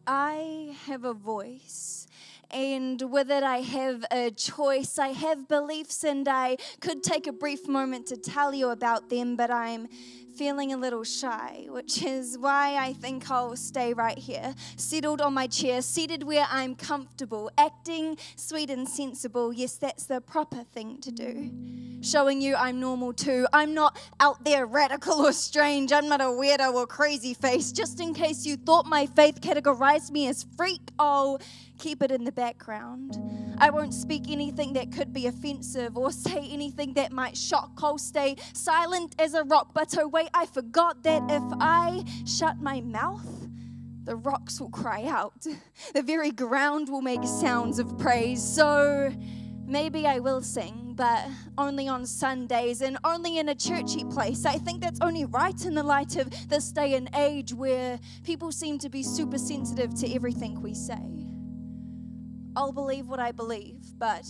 I have a voice, and with it I have a choice. I have beliefs, and I could take a brief moment to tell you about them, but I'm feeling a little shy, which is why I think I'll stay right here, settled on my chair, seated where I'm comfortable, acting sweet and sensible. Yes, that's the proper thing to do. Showing you I'm normal too. I'm not out there radical or strange. I'm not a weirdo or crazy face. Just in case you thought my faith categorized me as freak, I'll keep it in the background. I won't speak anything that could be offensive or say anything that might shock. I'll stay silent as a rock. But oh wait, I forgot that if I shut my mouth, the rocks will cry out. The very ground will make sounds of praise. So maybe I will sing, but only on Sundays and only in a churchy place. I think that's only right in the light of this day and age where people seem to be super sensitive to everything we say. I'll believe what I believe, but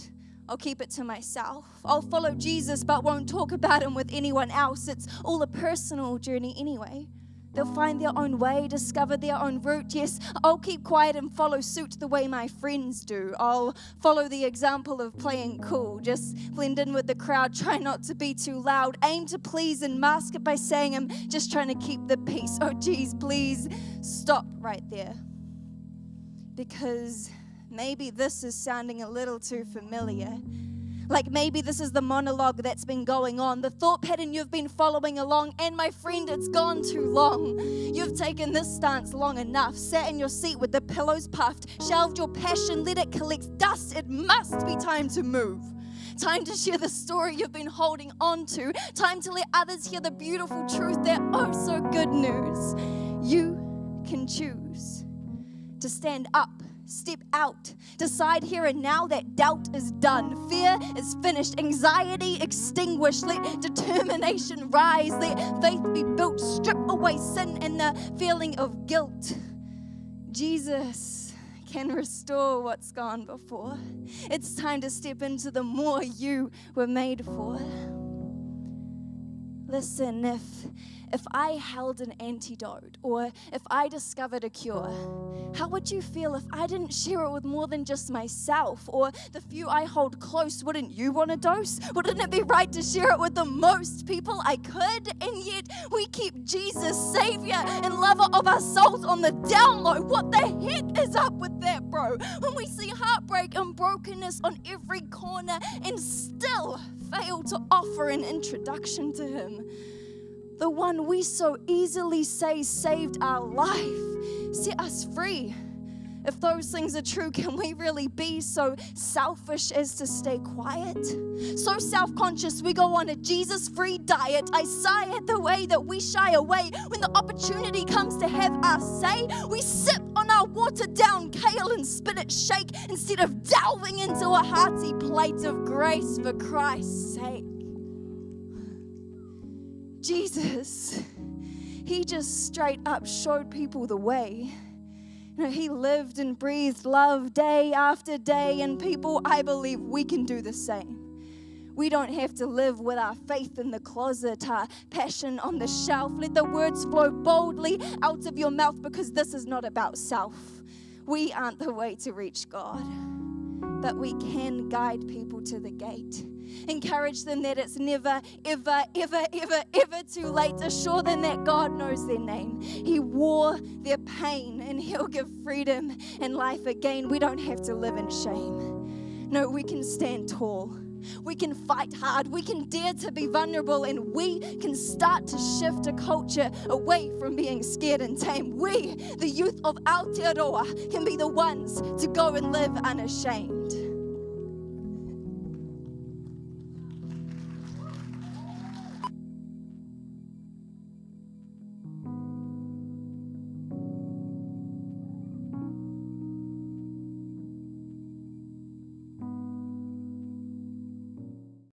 I'll keep it to myself. I'll follow Jesus, but won't talk about him with anyone else. It's all a personal journey anyway. They'll find their own way, discover their own route. Yes, I'll keep quiet and follow suit the way my friends do. I'll follow the example of playing cool, just blend in with the crowd, try not to be too loud, aim to please and mask it by saying I'm just trying to keep the peace. Oh geez, please stop right there. Because maybe this is sounding a little too familiar. Like maybe this is the monologue that's been going on, the thought pattern you've been following along, and my friend, it's gone too long. You've taken this stance long enough, sat in your seat with the pillows puffed, shelved your passion, let it collect dust. It must be time to move. Time to share the story you've been holding on to. Time to let others hear the beautiful truth, that oh so good news. You can choose to stand up, step out, decide here and now that doubt is done, fear is finished, anxiety extinguished, let determination rise, let faith be built, strip away sin and the feeling of guilt. Jesus can restore what's gone before. It's time to step into the more you were made for. Listen, if I held an antidote or if I discovered a cure, how would you feel if I didn't share it with more than just myself or the few I hold close? Wouldn't you want a dose? Wouldn't it be right to share it with the most people I could? And yet we keep Jesus, Savior and lover of our souls, on the down low. What the heck is up with that, bro? When we see heartbreak and brokenness on every corner and still fail to offer an introduction to Him, the one we so easily say saved our life, set us free. If those things are true, can we really be so selfish as to stay quiet? So self-conscious we go on a Jesus-free diet. I sigh at the way that we shy away when the opportunity comes to have our say. We sip on our watered-down kale and spinach shake instead of delving into a hearty plate of grace for Christ's sake. Jesus, He just straight up showed people the way. You know, He lived and breathed love day after day, and people, I believe we can do the same. We don't have to live with our faith in the closet, our passion on the shelf. Let the words flow boldly out of your mouth, because this is not about self. We aren't the way to reach God, but we can guide people to the gate. Encourage them that it's never, ever, ever, ever, ever too late. Assure them that God knows their name. He wore their pain, and He'll give freedom and life again. We don't have to live in shame. No, we can stand tall. We can fight hard. We can dare to be vulnerable, and we can start to shift a culture away from being scared and tame. We, the youth of Aotearoa, can be the ones to go and live unashamed.